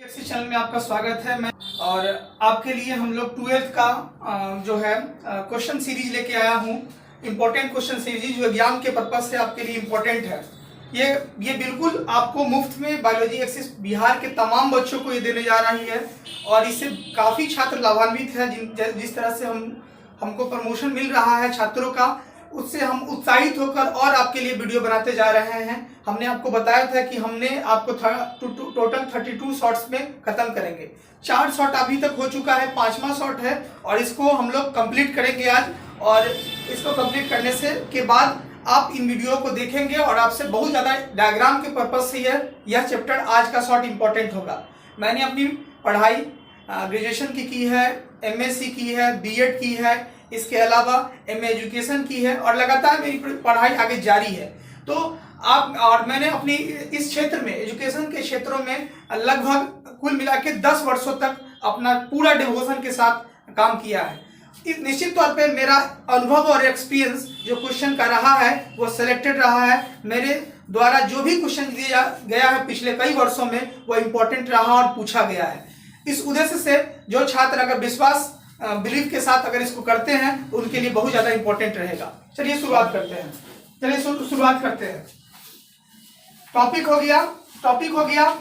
इसी चैनल में आपका स्वागत है। मैं और आपके लिए हम लोग 12th का जो है क्वेश्चन सीरीज लेके आया हूँ। इम्पोर्टेंट क्वेश्चन सीरीज जो एग्जाम के पर्पज से आपके लिए इम्पोर्टेंट है। ये बिल्कुल आपको मुफ्त में बायोलॉजी एक्सिस बिहार के तमाम बच्चों को ये देने जा रही है और इससे काफ़ी छात्र लाभान्वित है। जिस तरह से हमको प्रमोशन मिल रहा है छात्रों का, उससे हम उत्साहित होकर और आपके लिए वीडियो बनाते जा रहे हैं। हमने आपको बताया था कि हमने आपको टोटल 32 शॉट्स में खत्म करेंगे। 4 शॉट अभी तक हो चुका है, 5वां शॉट है और इसको हम लोग कंप्लीट करेंगे आज। और इसको कंप्लीट करने से के बाद आप इन वीडियो को देखेंगे और आपसे बहुत ज़्यादा डायग्राम के पर्पज से यह चैप्टर आज का शॉट इम्पोर्टेंट होगा। मैंने अपनी पढ़ाई ग्रेजुएशन की है, MSc की है, B.Ed की है, इसके अलावा MA एजुकेशन की है और लगातार मेरी पढ़ाई आगे जारी है। तो आप और मैंने अपनी इस क्षेत्र में एजुकेशन के क्षेत्रों में लगभग कुल मिला के 10 वर्षों तक अपना पूरा डिवोशन के साथ काम किया है। निश्चित तौर पे मेरा अनुभव और एक्सपीरियंस जो क्वेश्चन का रहा है वो सिलेक्टेड रहा है। मेरे द्वारा जो भी क्वेश्चन दिया गया है पिछले कई वर्षों में वो इम्पोर्टेंट रहा और पूछा गया है। इस उद्देश्य से जो छात्र अगर विश्वास बिलीफ के साथ अगर इसको करते हैं तो उनके लिए बहुत ज़्यादा इंपॉर्टेंट रहेगा। चलिए शुरुआत करते हैं। टॉपिक हो गया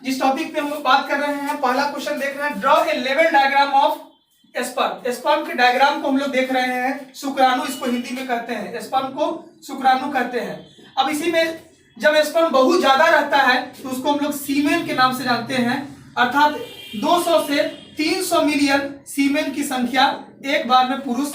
जिस टॉपिक पे हम लोग बात कर रहे हैं, पहला क्वेश्चन देख रहे हैं, draw a level diagram of sperm. Sperm के डायग्राम को हम लोग देख रहे हैं। शुक्राणु इसको हिंदी में कहते हैं, स्पर्म को शुक्राणु कहते हैं। अब इसी में जब स्पर्म बहुत ज्यादा रहता है तो उसको हम लोग सीमेन के नाम से जानते हैं। अर्थात 200 से 300 मिलियन सीमेन की संख्या एक बार में पुरुष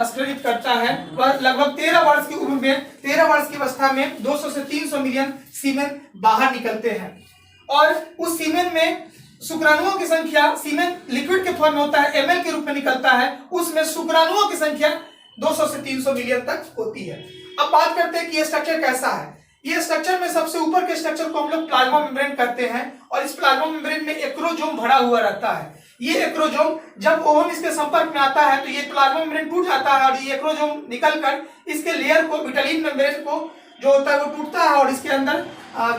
स्खलित करता है। वह लगभग 13 वर्ष की उम्र में, 13 वर्ष की अवस्था में 200 से 300 मिलियन सीमेन बाहर निकलते हैं। और उस सीमेन में शुक्राणुओं की संख्या, सीमेन लिक्विड के फॉर्म में होता है, ml के रूप में निकलता है, उसमें शुक्राणुओं की संख्या 200 से 300 मिलियन तक होती है। अब बात करते हैं कि ये स्ट्रक्चर कैसा है। ये स्ट्रक्चर में सबसे ऊपर के स्ट्रक्चर को हम लोग प्लाज्मा मेम्ब्रेन कहते हैं और इस प्लाज्मा मेम्ब्रेन में एक्रोजोम भरा हुआ रहता है। ये एक्रोजोम जब ओवम इसके संपर्क में आता है तो ये प्लाज्मा मेम्ब्रेन टूट जाता है और ये एक्रोजोम निकलकर इसके लेयर को, विटालिन मेम्ब्रेन को जो होता है वो टूटता है और इसके अंदर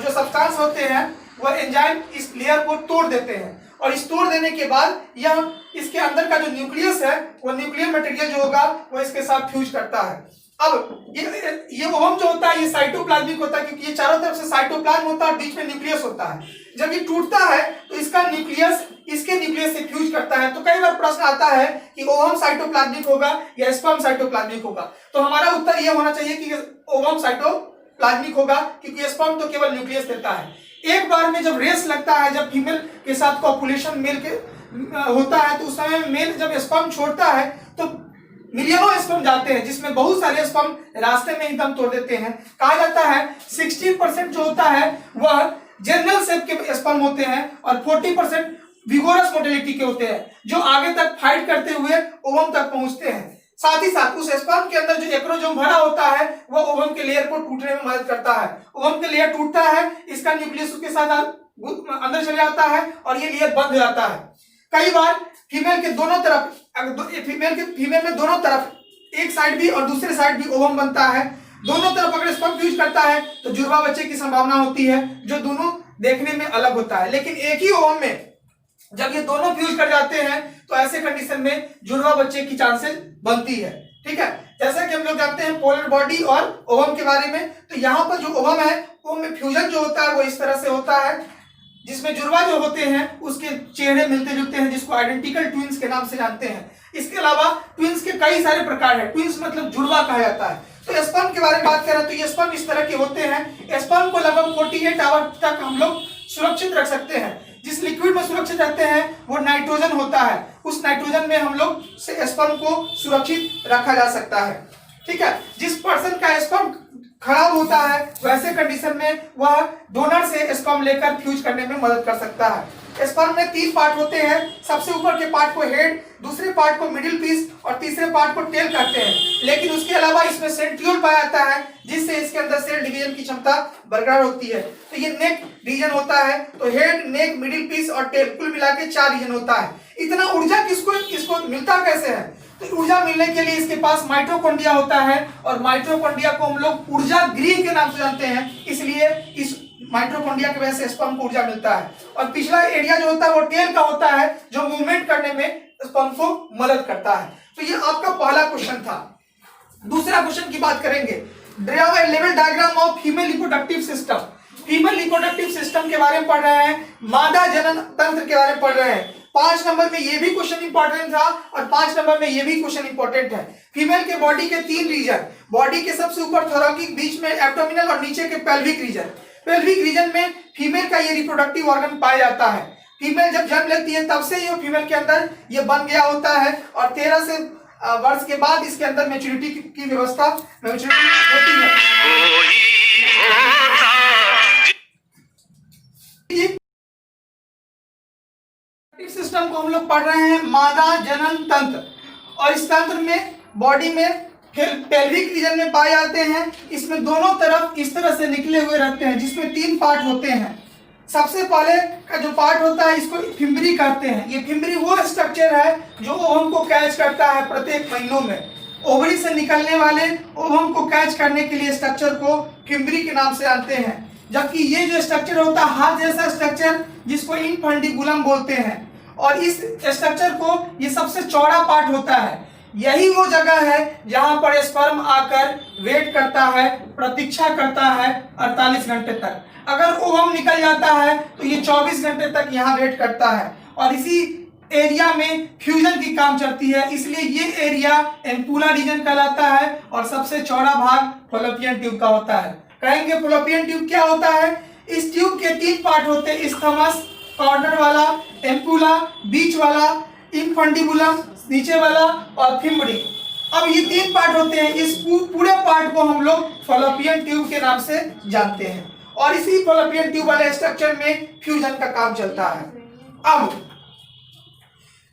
जो सब्सटेंस होते हैं वह एंजाइम इस लेयर को तोड़ देते हैं और इस तोड़ देने के बाद यह इसके अंदर का जो न्यूक्लियस है वो न्यूक्लियर मटेरियल जो होगा वो इसके साथ फ्यूज करता है। अब ये ओवम जो होता है ये साइटोप्लाज्मिक होता है क्योंकि ये चारों तरफ से साइटोप्लाज्म होता है और बीच में न्यूक्लियस होता है। जब ये टूटता है तो इसका न्यूक्लियस इसके न्यूक्लियस से फ्यूज करता है। तो कई बार प्रश्न आता है कि ओवम साइटोप्लाज्मिक होगा या स्पर्म साइटोप्लाज्मिक होगा, तो हमारा उत्तर यह होना चाहिए कि ओवम साइटोप्लाज्मिक होगा क्योंकि स्पर्म तो केवल न्यूक्लियस देता है। एक बार में जब रेस लगता है, जब फीमेल के साथ कॉपुलेशन मेल के होता है तो उस समय मेल जब स्पर्म छोड़ता है तो मिलियनों स्पर्म जाते हैं जिसमें बहुत सारे स्पर्म रास्ते में ही दम तोड़ देते हैं। कहा जाता है 16% जो होता है वह जनरल शेप के स्पर्म होते हैं और 40% विगोरस मोटिलिटी के होते हैं जो आगे तक फाइट करते हुए ओवम तक पहुंचते हैं। साथ ही साथ उस स्पर्म के अंदर जो एक्रोजोम भरा होता है वह ओवम के लेयर को टूटने में मदद करता है। ओवम के लेयर टूटता है, इसका न्यूक्लियस उसके साथ अंदर चले जाता है और ये लेयर बंद हो जाता है। कई बार फीमेल के दोनों तरफ, फीमेल में दोनों तरफ, एक साइड भी और दूसरे साइड भी ओवम बनता है। दोनों तरफ अगर स्पर्म फ्यूज करता है तो जुड़वा बच्चे की संभावना होती है जो दोनों देखने में अलग होता है। लेकिन एक ही ओवम में जब ये दोनों फ्यूज कर जाते हैं तो ऐसे कंडीशन में जुड़वा बच्चे की चांसेस बनती है। ठीक है, जैसा कि हम लोग जानते हैं पोलर बॉडी और ओवम के बारे में, तो यहाँ पर जो ओवम है ओवम में फ्यूजन जो होता है वो इस तरह से होता है जिसमें जुड़वा जो होते हैं उसके चेहरे मिलते जुलते हैं जिसको आइडेंटिकल ट्विंस के नाम से जानते हैं। इसके अलावा ट्विंस के कई सारे प्रकार हैं। ट्विंस मतलब जुड़वा कहा जाता है। तो स्पर्म के बारे में बात करें तो ये स्पर्म इस तरह के होते हैं। स्पर्म को लगभग 48 आवर तक हम लोग सुरक्षित रख सकते हैं। जिस लिक्विड में सुरक्षित रहते हैं वो नाइट्रोजन होता है। उस नाइट्रोजन में हम लोग से स्पर्म को सुरक्षित रखा जा सकता है। ठीक है, जिस पर्सन का स्पर्म खराब होता है वैसे कंडीशन में वह डोनर से स्पर्म लेकर फ्यूज करने में मदद कर सकता है। स्पर्म में 3 पार्ट होते हैं। सबसे ऊपर के पार्ट को हेड, दूसरे पार्ट को मिडिल पीस और तीसरे पार्ट को टेल कहते हैं। लेकिन उसके अलावा इसमें सेंट्रियोल पाया जाता है जिससे इसके अंदर सेल डिवीजन की क्षमता बरकरार होती है। तो ये नेक रीजन होता है। तो हेड, नेक, मिडिल पीस और टेल कुल मिला के 4 रीजन होता है। इतना ऊर्जा किसको मिलता कैसे है? तो ऊर्जा मिलने के लिए इसके पास माइटोकॉन्ड्रिया होता है और माइटोकॉन्ड्रिया को हम लोग ऊर्जा गृह के नाम से जानते हैं। इसलिए इस माइटोकॉन्ड्रिया की वजह से स्पर्म को ऊर्जा मिलता है। और पिछला एरिया जो होता है वो टेल का होता है, जो मूवमेंट करने में स्पर्म को मदद करता है। तो ये आपका पहला क्वेश्चन था। दूसरा क्वेश्चन की बात करेंगे, draw a level diagram of female reproductive system. Female reproductive system के बारे में पढ़ रहे हैं, मादा जनन तंत्र के बारे में पढ़ रहे हैं। 5 नंबर में ये भी क्वेश्चन इंपॉर्टेंट था और 5 नंबर में ये भी क्वेश्चन इंपॉर्टेंट है। फीमेल के बॉडी के 3 रीजन, बॉडी के सबसे ऊपर थोरैकिक, बीच में एब्डोमिनल और नीचे के पेल्विक रीजन। पेल्विक रीजन में फीमेल का ये रिप्रोडक्टिव ऑर्गन पाया जाता है। फीमेल जब जन्म लेती है तब से ये फीमेल के अंदर ये बन गया होता है और 13 से वर्ष के बाद इसके अंदर मैच्योरिटी की व्यवस्था होती है। सिस्टम को हम लोग पढ़ रहे हैं मादा जनन तंत्र, और इस तंत्र में बॉडी में पेल्विक रीजन में पाए जाते हैं। इसमें दोनों तरफ इस तरह से निकले हुए रहते हैं, जिसमें 3 पार्ट होते हैं। सबसे पहले का जो पार्ट होता है इसको फिम्बरी कहते हैं। ये फिम्बरी वो स्ट्रक्चर है जो ओवम को कैच करता है प्रत्येक महीनों में। ओवरी से निकलने वाले ओवम को कैच करने के लिए स्ट्रक्चर को फिम्बरी के नाम से जानते हैं। जबकि ये जो स्ट्रक्चर होता है हाथ जैसा स्ट्रक्चर, जिसको इनफंडिबुलम बोलते हैं, और इस स्ट्रक्चर को ये सबसे चौड़ा पार्ट होता है। यही वो जगह है जहां पर स्पर्म आकर वेट करता है, प्रतीक्षा करता है 48 घंटे तक। अगर ओवम निकल जाता है तो ये 24 घंटे तक यहाँ वेट करता है, और इसी एरिया में फ्यूजन की काम चलती है। इसलिए ये एरिया एम्पुला रीजन कहलाता है और सबसे चौड़ा भाग फॉलोपियन ट्यूब का होता है। कहेंगे फॉलोपियन ट्यूब क्या होता है? इस ट्यूब के 3 पार्ट होते हैं, स्थमस कॉर्नर वाला, एम्पुला बीच वाला, इनफंडिबुलम नीचे वाला, और फिम्बरी। अब ये 3 पार्ट होते हैं। इस पूरे पार्ट को हम लोग फॉलोपियन ट्यूब के नाम से जानते हैं, और इसी फॉलोपियन ट्यूब वाले स्ट्रक्चर में फ्यूजन का काम चलता है। अब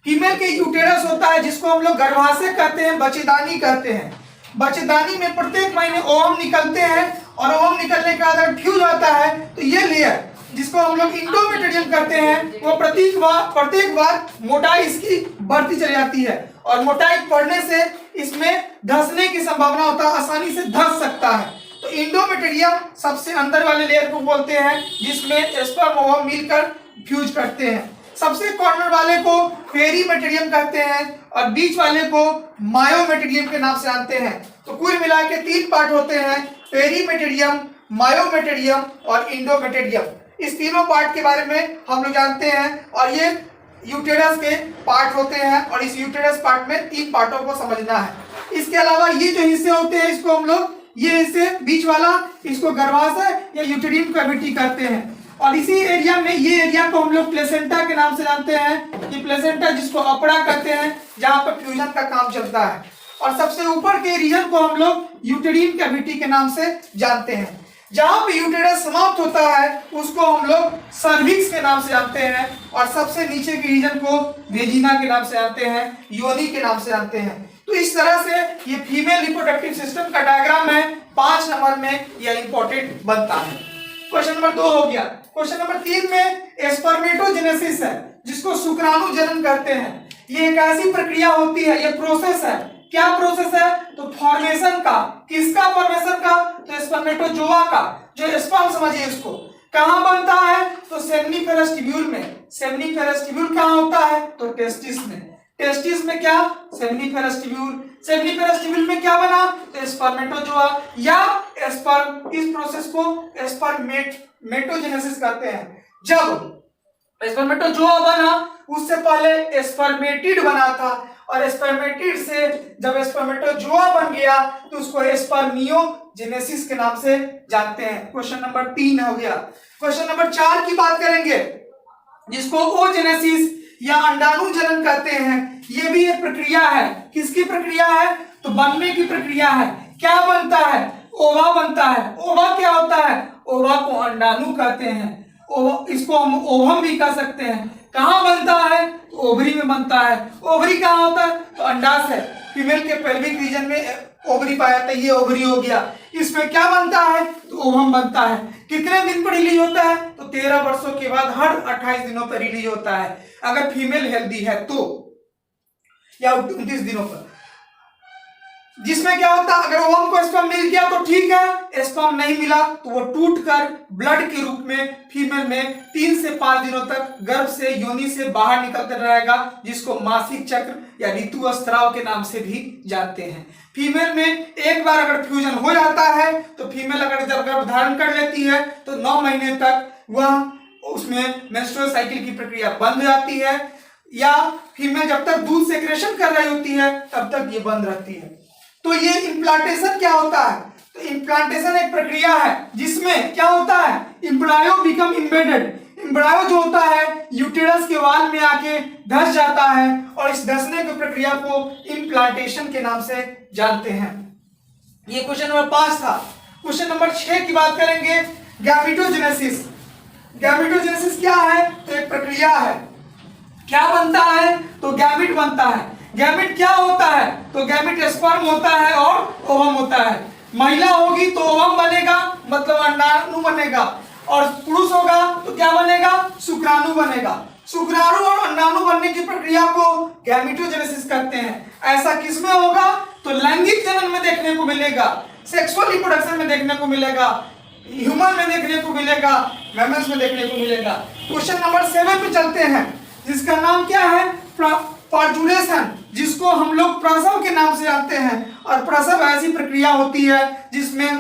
फीमेल के यूटेरस होता है, जिसको हम लोग गर्भाशय कहते हैं, बच्चेदानी कहते हैं। बच्चेदानी में प्रत्येक महीने ओवम निकलते हैं, और ओवम निकलने के बाद अगर फ्यूज आता है तो ये लेयर, जिसको हम लोग इंडोमेट्रियम कहते हैं, वो प्रत्येक बार मोटाई इसकी बढ़ती चली जाती है, और मोटाई बढ़ने से इसमें धंसने की संभावना होता है, आसानी से धंस सकता है। तो इंडोमेट्रियम सबसे अंदर वाले लेयर को बोलते हैं, जिसमें स्पर्म ओवम मिलकर फ्यूज करते हैं। सबसे कॉर्नर वाले को पेरीमेटेरियम कहते हैं, और बीच वाले को मायोमेटेरियम के नाम से जानते हैं। तो कुल मिला के 3 पार्ट होते हैं, पेरीमेटेरियम, मायोमेटेरियम और इंडोमेटेरियम। इस तीनों पार्ट के बारे में हम लोग जानते हैं, और ये यूटेरस के पार्ट होते हैं, और इस यूटेरस पार्ट में 3 पार्टों को समझना है। इसके अलावा ये जो हिस्से होते हैं, इसको हम लोग, ये हिस्से बीच वाला, इसको गर्भाशय या यूटेरिन कैविटी कहते हैं। और इसी एरिया में, ये एरिया को हम लोग प्लेसेंटा के नाम से जानते हैं। ये प्लेसेंटा, जिसको अपड़ा कहते हैं, जहां पर फ्यूजन का काम चलता है। और सबसे ऊपर के रीजन को हम लोग यूटेरिन कैविटी के नाम से जानते हैं। जहां पे यूटेरस समाप्त होता है उसको हम लोग सर्विक्स के नाम से जानते हैं, और सबसे नीचे के रीजन को वेजिना के नाम से जानते हैं, योनि के नाम से जानते हैं। तो इस तरह से ये फीमेल रिप्रोडक्टिव सिस्टम का डायग्राम है। 5 नंबर में यह इंपॉर्टेंट बनता है। क्वेश्चन नंबर 2 हो गया। क्वेश्चन नंबर 3 में स्पर्मेटोजेनेसिस है, जिसको शुक्राणु जनन कहते हैं। ये एक ऐसी प्रक्रिया होती है, ये प्रोसेस है। क्या प्रोसेस है? तो फॉर्मेशन का। किसका फॉर्मेशन का? तो स्पर्मेटोजोआ का। जो स्पर्म समझिए इसको कहां बनता है? तो सेमिनिफेरस ट्यूब्यूल में। सेमिनिफेरस ट्यूब्यूल कहां होता है? तो टेस्टिस में। टेस्टिस में क्या? Seminiferous tubule. सेमिनिफेरस ट्यूब्यूल में क्या बना? तो स्पर्मेटोजोआ या स्पर्म। इस प्रोसेस को स्पर्मेटोजेनेसिस कहते हैं। जब स्पर्मेटोजोआ बना उससे पहले स्पर्मेटिड बना था, और स्पर्मेटिड से जब स्पर्मेटोजोआ बन गया तो उसको स्पर्मियोजेनेसिस के नाम से जानते हैं। क्वेश्चन नंबर 3 हो गया। क्वेश्चन नंबर 4 की बात करेंगे, जिसको ओजेनेसिस या अंडाणु जनन कहते हैं। ये भी एक प्रक्रिया है। किसकी प्रक्रिया है? तो बनने की प्रक्रिया है। क्या बनता है? ओवा बनता है। ओवा क्या होता है? ओवा को अंडाणु कहते हैं। इसको हम ओवम भी कह सकते हैं। कहाँ बनता है? तो ओवरी में बनता है। ओवरी कहाँ होता है? तो अंडाशय। फीमेल के पेल्विक रीजन में ओवरी पाया जाता है, ये ओवरी हो गया। इसमें क्या बनता है? तो ओवम बनता है। कितने दिन पर रिलीज होता है? तो 13 वर्षों के बाद हर 28 दिनों पर रिलीज होता है, अगर फीमेल हेल्दी है तो, या 29 दिनों पर। जिसमें क्या होता है, अगर ओवम को स्पर्म मिल गया तो ठीक है, स्पर्म नहीं मिला तो वो टूटकर ब्लड के रूप में फीमेल में 3 से 5 दिनों तक गर्भ से योनि से बाहर निकलता रहेगा, जिसको मासिक चक्र या ऋतु स्राव के नाम से भी जानते हैं। फीमेल में एक बार अगर फ्यूजन हो जाता है तो फीमेल अगर जब गर्भ धारण कर लेती है तो 9 महीने तक वह उसमें मेंस्ट्रुअल साइकिल की प्रक्रिया बंद हो जाती है, या फीमेल जब तक दूध सेक्रेशन कर रही होती है तब तक ये बंद रहती है। तो ये इम्प्लांटेशन क्या होता है, तो इम्प्लांटेशन एक प्रक्रिया है जिसमें क्या होता है, एम्ब्रायो बिकम एम्बेडेड। एम्ब्रायो जो होता है यूटेरस के वाल में आके धस जाता है, और इस धसने की प्रक्रिया को इम्प्लांटेशन के नाम से जानते हैं। ये क्वेश्चन नंबर 5 था। क्वेश्चन नंबर 6 की बात करेंगे, गैमेटोजेनेसिस। गैमेटोजेनेसिस क्या है, तो एक प्रक्रिया है। क्या बनता है, तो गैमेट बनता है। गैमेट क्या होता है, तो गैमेट स्पर्म होता है और ओवम होता है। महिला होगी तो ओवम बनेगा, मतलब अंडाणु बनेगा, और पुरुष होगा तो क्या बनेगा, शुक्राणु बनेगा। शुक्राणु और अंडाणु बनने की प्रक्रिया को गैमेटोजेनेसिस कहते हैं। ऐसा किसमें होगा, तो लैंगिक जनन में देखने को मिलेगा, सेक्सुअल रिप्रोडक्शन में देखने को मिलेगा, ह्यूमन में देखने को मिलेगा, मैमल्स में देखने को मिलेगा। क्वेश्चन नंबर 7 पे चलते हैं, जिसका नाम क्या है, पार्चुरेशन, जिसको हम लोग प्रसव के नाम से जानते हैं। और प्रसव ऐसी प्रक्रिया होती है जिसमें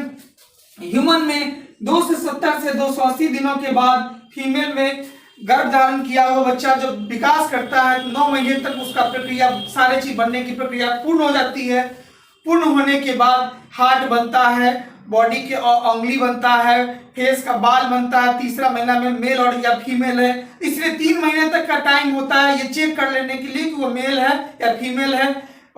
ह्यूमन में 270 से 280 दिनों के बाद फीमेल में गर्भ धारण किया हुआ बच्चा जब विकास करता है तो 9 महीने तक उसका प्रक्रिया, सारे चीज बनने की प्रक्रिया पूर्ण हो जाती है। पूर्ण होने के बाद हार्ट बनता है, बॉडी के उंगली बनता है, फेस का बाल बनता है। तीसरा महीना में मेल और या फीमेल है, इसलिए 3 महीने तक का टाइम होता है ये चेक कर लेने के लिए कि वो मेल है या फीमेल है।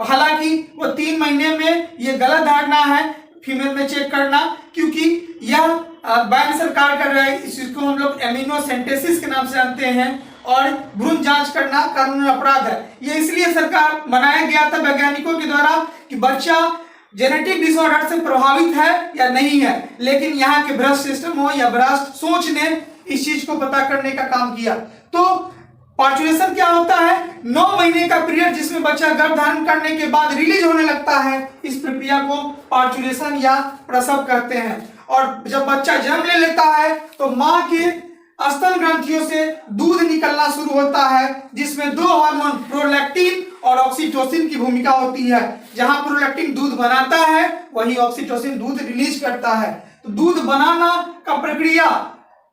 हालांकि वो 3 महीने में ये गलत धारणा है फीमेल में चेक करना, क्योंकि यह बैंक सरकार कर रहा है, इसको हम लोग एमिनोसेंटेसिस के नाम से जानते हैं, और भ्रूण जांच करना कानूनी अपराध है। ये इसलिए सरकार बनाया गया था वैज्ञानिकों के द्वारा कि बच्चा जेनेटिक डिसऑर्डर से प्रभावित है या नहीं है। लेकिन यहाँ के भ्रष्ट सिस्टम हो या भ्रष्ट सोच ने इस चीज को पता करने का काम किया। तो पार्चुरेशन क्या होता है, 9 महीने का पीरियड जिसमें बच्चा गर्भ धारण करने के बाद रिलीज होने लगता है, इस प्रक्रिया को पार्चुरेशन या प्रसव कहते हैं। और जब बच्चा जन्म ले लेता है तो माँ के स्तन ग्रंथियों से दूध निकलना शुरू होता है, जिसमें 2 हार्मोन प्रोलैक्टिन और ऑक्सीटोसिन की भूमिका होती है। जहां प्रोलैक्टिन दूध बनाता है वही ऑक्सीटोसिन दूध रिलीज करता है। तो दूध बनाना का प्रक्रिया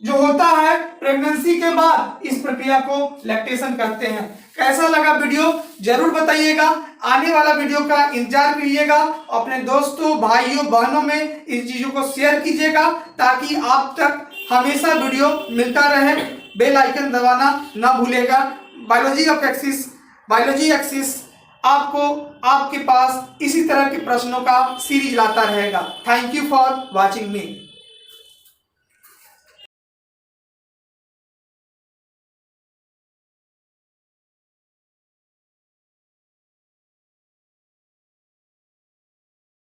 जो होता है प्रेगनेंसी के बाद, इस प्रक्रिया को लैक्टेशन कहते हैं। कैसा लगा वीडियो जरूर बताइएगा, आने वाला वीडियो का इंतजार करिएगा, अपने दोस्तों भाइयों बहनों में इस चीजों को शेयर कीजिएगा ताकि आप तक हमेशा वीडियो मिलता रहे। बेल आइकन दबाना ना भूलेगा। बायोलॉजी एक्सिस आपको आपके पास इसी तरह के प्रश्नों का सीरीज लाता रहेगा। Thank you for watching me.